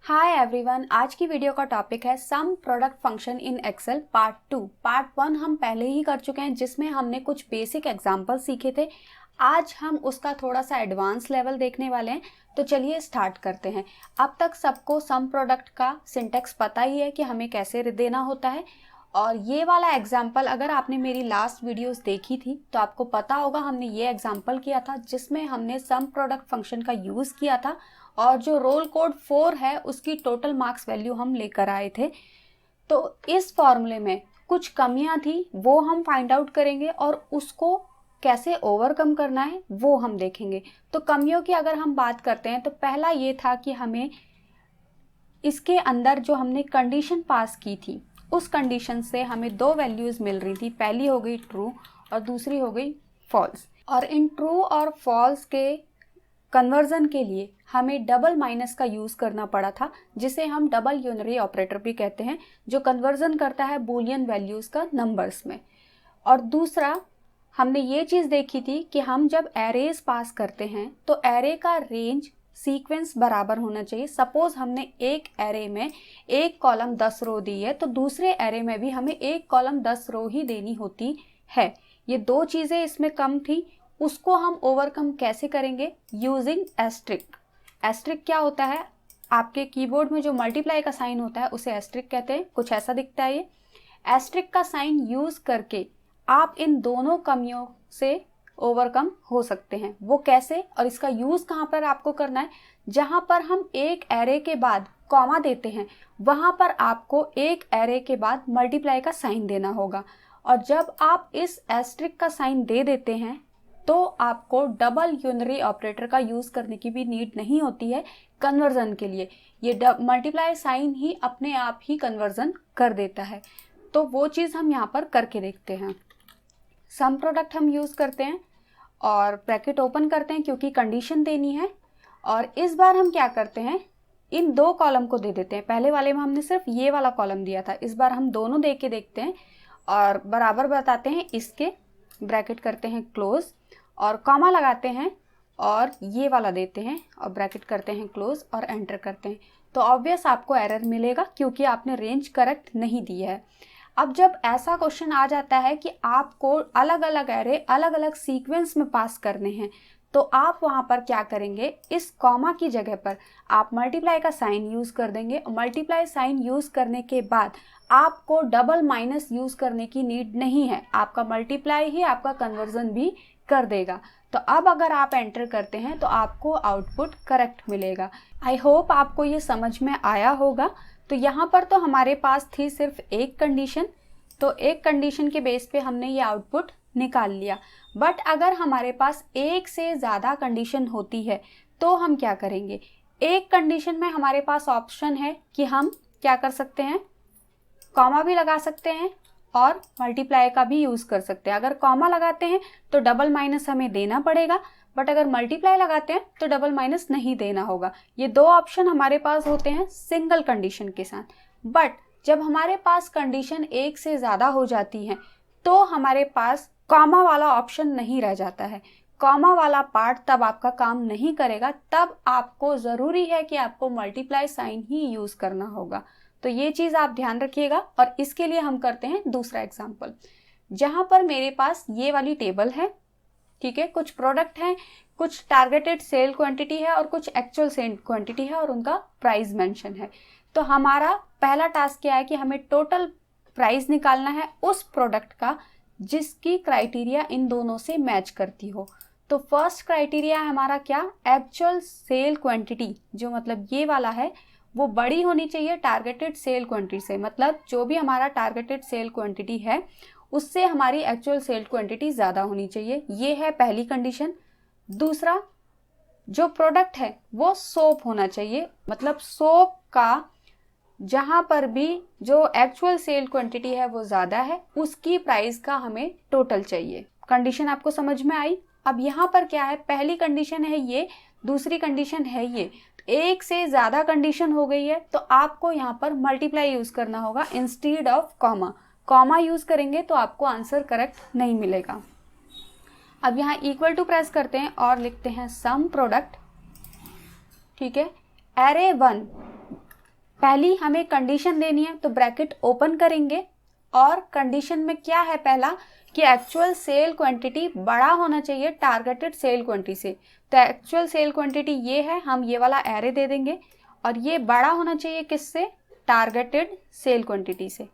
Hi everyone, आज की video का टॉपिक है sum product function in Excel part 2। Part 1 हम पहले ही कर चुके हैं जिसमें हमने कुछ बेसिक एग्जांपल सीखे थे। आज हम उसका थोड़ा सा एडवांस लेवल देखने वाले हैं। तो चलिए स्टार्ट करते हैं। अब तक सबको सम प्रोडक्ट का सिंटेक्स पता ही है कि हमें कैसे देना होता है। और ये वाला एग्जाम्पल अगर आपने मेरी लास्ट वीडियोस देखी थी तो आपको पता होगा हमने ये एग्जाम्पल किया था जिसमें हमने सम प्रोडक्ट फंक्शन का यूज़ किया था और जो रोल कोड 4 है उसकी टोटल मार्क्स वैल्यू हम लेकर आए थे। तो इस फॉर्मूले में कुछ कमियां थी वो हम फाइंड आउट करेंगे और उसको कैसे ओवरकम करना है वो हम देखेंगे। तो कमियों की अगर हम बात करते हैं तो पहला ये था कि हमें इसके अंदर जो हमने कंडीशन पास की थी उस कंडीशन से हमें दो वैल्यूज़ मिल रही थी। पहली हो गई ट्रू और दूसरी हो गई फॉल्स। और इन ट्रू और फॉल्स के कन्वर्जन के लिए हमें डबल माइनस का यूज़ करना पड़ा था, जिसे हम डबल यूनरी ऑपरेटर भी कहते हैं, जो कन्वर्जन करता है बूलियन वैल्यूज़ का नंबर्स में। और दूसरा हमने ये चीज़ देखी थी कि हम जब एरेज पास करते हैं तो एरे का रेंज सीक्वेंस बराबर होना चाहिए। सपोज हमने एक एरे में एक कॉलम 10 रो दी है तो दूसरे एरे में भी हमें एक कॉलम 10 रो ही देनी होती है। ये दो चीज़ें इसमें कम थी, उसको हम ओवरकम कैसे करेंगे? Using asterisk. एस्ट्रिक क्या होता है? आपके कीबोर्ड में जो मल्टीप्लाई का साइन होता है उसे एस्ट्रिक कहते हैं। कुछ ऐसा दिखता है ये। एस्ट्रिक का साइन यूज करके आप इन दोनों कमियों से ओवरकम हो सकते हैं। वो कैसे और इसका यूज कहाँ पर आपको करना है? जहां पर हम एक एरे के बाद कॉमा देते हैं वहां पर आपको एक एरे के बाद मल्टीप्लाई का साइन देना होगा। और जब आप इस एस्ट्रिक का साइन दे देते हैं तो आपको डबल यूनरी ऑपरेटर का यूज करने की भी नीड नहीं होती है कन्वर्जन के लिए। ये मल्टीप्लाई साइन ही अपने आप ही कन्वर्जन कर देता है। तो वो चीज़ हम यहाँ पर करके देखते हैं। सम प्रोडक्ट हम यूज़ करते हैं और ब्रैकेट ओपन करते हैं क्योंकि कंडीशन देनी है। और इस बार हम क्या करते हैं, इन दो कॉलम को दे देते हैं। पहले वाले में हमने सिर्फ ये वाला कॉलम दिया था, इस बार हम दोनों दे के देखते हैं और बराबर बताते हैं इसके। ब्रैकेट करते हैं क्लोज और कॉमा लगाते हैं और ये वाला देते हैं और ब्रैकेट करते हैं क्लोज और एंटर करते हैं। तो ऑब्वियस आपको एरर मिलेगा क्योंकि आपने रेंज करेक्ट नहीं दी है। अब जब ऐसा क्वेश्चन आ जाता है कि आपको अलग अलग एरे अलग अलग सीक्वेंस में पास करने हैं तो आप वहाँ पर क्या करेंगे, इस कॉमा की जगह पर आप मल्टीप्लाई का साइन यूज़ कर देंगे। मल्टीप्लाई साइन यूज़ करने के बाद आपको डबल माइनस यूज़ करने की नीड नहीं है, आपका मल्टीप्लाई ही आपका कन्वर्जन भी कर देगा। तो अब अगर आप एंटर करते हैं तो आपको आउटपुट करेक्ट मिलेगा। आई होप आपको ये समझ में आया होगा। तो यहाँ पर तो हमारे पास थी सिर्फ एक कंडीशन, तो एक कंडीशन के बेस पे हमने ये आउटपुट निकाल लिया। बट अगर हमारे पास एक से ज़्यादा कंडीशन होती है तो हम क्या करेंगे? एक कंडीशन में हमारे पास ऑप्शन है कि हम क्या कर सकते हैं, कॉमा भी लगा सकते हैं और मल्टीप्लाई का भी यूज़ कर सकते हैं। अगर कॉमा लगाते हैं तो डबल माइनस हमें देना पड़ेगा, बट अगर मल्टीप्लाई लगाते हैं तो डबल माइनस नहीं देना होगा। ये दो ऑप्शन हमारे पास होते हैं सिंगल कंडीशन के साथ। बट जब हमारे पास कंडीशन एक से ज़्यादा हो जाती है तो हमारे पास कॉमा वाला ऑप्शन नहीं रह जाता है। कॉमा वाला पार्ट तब आपका काम नहीं करेगा, तब आपको ज़रूरी है कि आपको मल्टीप्लाई साइन ही यूज़ करना होगा। तो ये चीज़ आप ध्यान रखिएगा। और इसके लिए हम करते हैं दूसरा एग्जाम्पल, जहाँ पर मेरे पास ये वाली टेबल है, ठीक है। कुछ प्रोडक्ट हैं, कुछ टारगेटेड सेल क्वांटिटी है और कुछ एक्चुअल सेल क्वांटिटी है और उनका प्राइस मेंशन है। तो हमारा पहला टास्क क्या है कि हमें टोटल प्राइस निकालना है उस प्रोडक्ट का जिसकी क्राइटेरिया इन दोनों से मैच करती हो। तो फर्स्ट क्राइटेरिया है हमारा क्या, एक्चुअल सेल क्वांटिटी, जो मतलब ये वाला है वो बड़ी होनी चाहिए टारगेटेड सेल क्वांटिटी से। मतलब जो भी हमारा टारगेटेड सेल क्वांटिटी है उससे हमारी एक्चुअल सेल क्वांटिटी ज़्यादा होनी चाहिए। ये है पहली कंडीशन। दूसरा, जो प्रोडक्ट है वो सोप होना चाहिए। मतलब सोप का जहाँ पर भी जो एक्चुअल सेल क्वांटिटी है वो ज़्यादा है उसकी प्राइस का हमें टोटल चाहिए। कंडीशन आपको समझ में आई? अब यहाँ पर क्या है, पहली कंडीशन है ये, दूसरी कंडीशन है ये। एक से ज़्यादा कंडीशन हो गई है तो आपको यहाँ पर मल्टीप्लाई यूज़ करना होगा instead of comma. Comma use करेंगे तो आपको आंसर करेक्ट नहीं मिलेगा। अब यहाँ इक्वल टू प्रेस करते हैं और लिखते हैं सम प्रोडक्ट, ठीक है, एरे 1 पहली हमें कंडीशन देनी है, तो ब्रैकेट ओपन करेंगे और कंडीशन में क्या है पहला कि एक्चुअल सेल क्वांटिटी बड़ा होना चाहिए टारगेटेड सेल क्वांटिटी से। तो एक्चुअल सेल क्वांटिटी ये है, हम ये वाला एरे दे देंगे और ये बड़ा होना चाहिए किससे, टारगेटेड सेल क्वांटिटी से।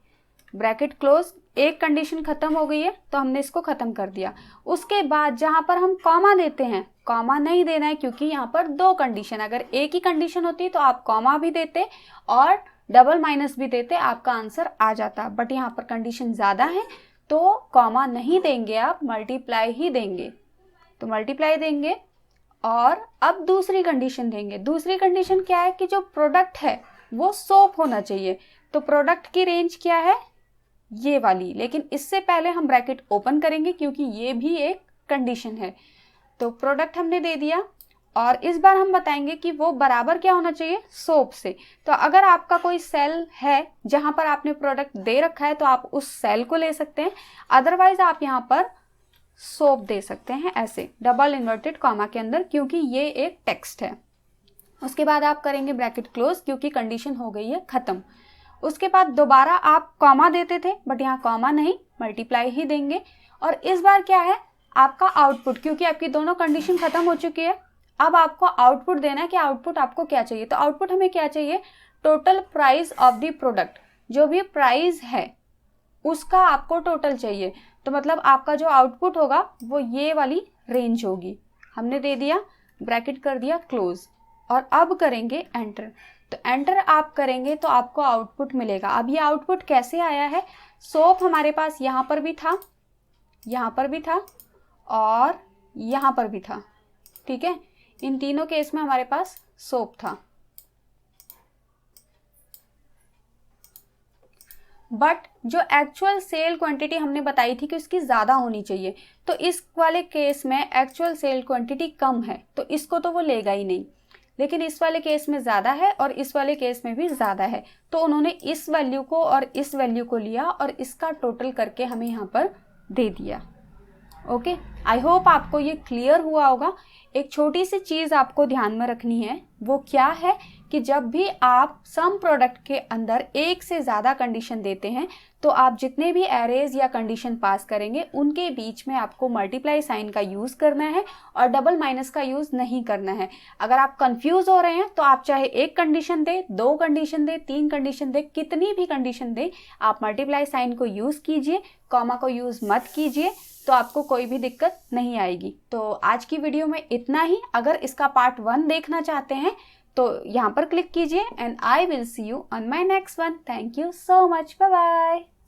Bracket close. एक कंडीशन खत्म हो गई है तो हमने इसको खत्म कर दिया। उसके बाद जहां पर हम कॉमा देते हैं, कॉमा नहीं देना है क्योंकि यहाँ पर दो कंडीशन, अगर एक ही कंडीशन होती तो आप कॉमा भी देते और डबल माइनस भी देते, आपका आंसर आ जाता। बट यहाँ पर कंडीशन ज़्यादा है तो कॉमा नहीं देंगे, आप मल्टीप्लाई ही देंगे। तो मल्टीप्लाई देंगे और अब दूसरी कंडीशन देंगे। दूसरी कंडीशन क्या है कि जो प्रोडक्ट है वो सोप होना चाहिए। तो प्रोडक्ट की रेंज क्या है, ये वाली, लेकिन इससे पहले हम ब्रैकेट ओपन करेंगे क्योंकि ये भी एक कंडीशन है। तो प्रोडक्ट हमने दे दिया और इस बार हम बताएंगे कि वो बराबर क्या होना चाहिए, सोप से। तो अगर आपका कोई सेल है जहां पर आपने प्रोडक्ट दे रखा है तो आप उस सेल को ले सकते हैं, अदरवाइज आप यहाँ पर सोप दे सकते हैं ऐसे डबल इन्वर्टेड कॉमा के अंदर, क्योंकि ये एक टेक्स्ट है। उसके बाद आप करेंगे ब्रैकेट क्लोज क्योंकि कंडीशन हो गई है खत्म। उसके बाद दोबारा आप कॉमा देते थे बट यहाँ कॉमा नहीं, मल्टीप्लाई ही देंगे। और इस बार क्या है, आपका आउटपुट, क्योंकि आपकी दोनों कंडीशन खत्म हो चुकी है, अब आपको आउटपुट देना है कि आउटपुट आपको क्या चाहिए। तो आउटपुट हमें क्या चाहिए, total price of the product, जो भी प्राइस है उसका आपको टोटल चाहिए। तो मतलब आपका जो आउटपुट होगा वो ये वाली रेंज होगी। हमने दे दिया, ब्रैकेट कर दिया क्लोज और अब करेंगे एंटर। तो एंटर आप करेंगे तो आपको आउटपुट मिलेगा। अब ये आउटपुट कैसे आया है, सोप हमारे पास यहाँ पर भी था, यहाँ पर भी था और यहाँ पर भी था, ठीक है। इन तीनों केस में हमारे पास सोप था। बट जो एक्चुअल सेल क्वांटिटी हमने बताई थी कि उसकी ज़्यादा होनी चाहिए, तो इस वाले केस में एक्चुअल सेल क्वांटिटी कम है तो इसको तो वो लेगा ही नहीं, लेकिन इस वाले केस में ज़्यादा है और इस वाले केस में भी ज़्यादा है, तो उन्होंने इस वैल्यू को और इस वैल्यू को लिया और इसका टोटल करके हमें यहाँ पर दे दिया। ओके, आई होप आपको ये क्लियर हुआ होगा। एक छोटी सी चीज़ आपको ध्यान में रखनी है, वो क्या है कि जब भी आप सम प्रोडक्ट के अंदर एक से ज़्यादा कंडीशन देते हैं तो आप जितने भी एरेज या कंडीशन पास करेंगे उनके बीच में आपको मल्टीप्लाई साइन का यूज़ करना है और डबल माइनस का यूज़ नहीं करना है। अगर आप कंफ्यूज हो रहे हैं तो आप चाहे एक कंडीशन दे, दो कंडीशन दे, तीन कंडीशन दे, कितनी भी कंडीशन दे, आप मल्टीप्लाई साइन को यूज़ कीजिए, कॉमा को यूज़ मत कीजिए, तो आपको कोई भी दिक्कत नहीं आएगी। तो आज की वीडियो में इतना ही। अगर इसका पार्ट 1 देखना चाहते हैं तो यहाँ पर क्लिक कीजिए and I will see you on my next one. Thank you so much, bye bye.